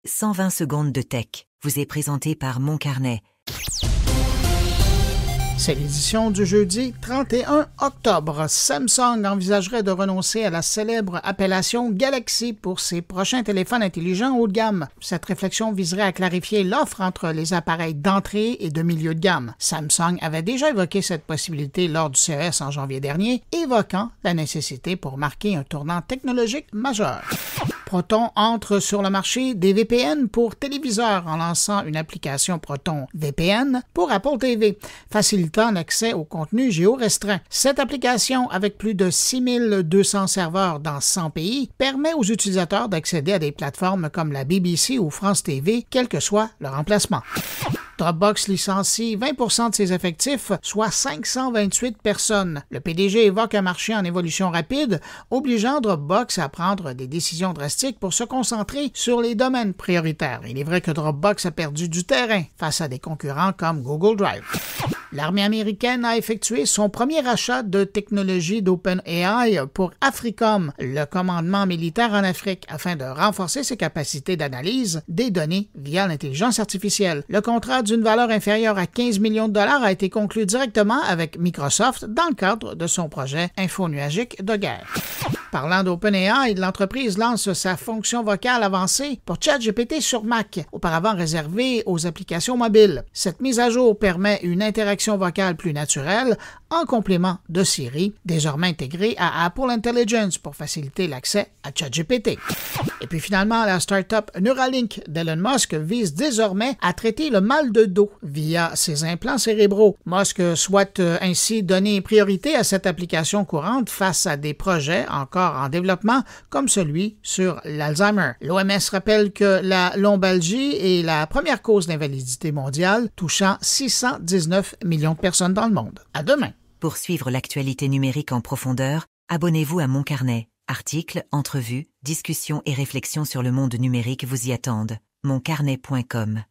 120 secondes de tech vous est présenté par Mon Carnet. C'est l'édition du jeudi 31 octobre. Samsung envisagerait de renoncer à la célèbre appellation Galaxy pour ses prochains téléphones intelligents haut de gamme. Cette réflexion viserait à clarifier l'offre entre les appareils d'entrée et de milieu de gamme. Samsung avait déjà évoqué cette possibilité lors du CES en janvier dernier, évoquant la nécessité pour marquer un tournant technologique majeur. Proton entre sur le marché des VPN pour téléviseurs en lançant une application Proton VPN pour Apple TV, facilitant l'accès au contenu géorestreint. Cette application, avec plus de 6200 serveurs dans 100 pays, permet aux utilisateurs d'accéder à des plateformes comme la BBC ou France TV, quel que soit leur emplacement. Dropbox licencie 20% de ses effectifs, soit 528 personnes. Le PDG évoque un marché en évolution rapide, obligeant Dropbox à prendre des décisions drastiques pour se concentrer sur les domaines prioritaires. Il est vrai que Dropbox a perdu du terrain face à des concurrents comme Google Drive. L'armée américaine a effectué son premier achat de technologie d'OpenAI pour Africom, le commandement militaire en Afrique, afin de renforcer ses capacités d'analyse des données via l'intelligence artificielle. Le contrat d'une valeur inférieure à 15 millions de dollars a été conclu directement avec Microsoft dans le cadre de son projet infonuagique de guerre. Parlant d'OpenAI, l'entreprise lance sa fonction vocale avancée pour ChatGPT sur Mac, auparavant réservée aux applications mobiles. Cette mise à jour permet une interaction vocale plus naturelle en complément de Siri, désormais intégrée à Apple Intelligence pour faciliter l'accès à ChatGPT. Et puis finalement, la start-up Neuralink d'Elon Musk vise désormais à traiter le mal de dos via ses implants cérébraux. Musk souhaite ainsi donner priorité à cette application courante face à des projets encore en développement comme celui sur l'Alzheimer. L'OMS rappelle que la lombalgie est la première cause d'invalidité mondiale, touchant 619 millions de personnes dans le monde. À demain. Pour suivre l'actualité numérique en profondeur, abonnez-vous à Mon Carnet. Articles, entrevues, discussions et réflexions sur le monde numérique vous y attendent. moncarnet.com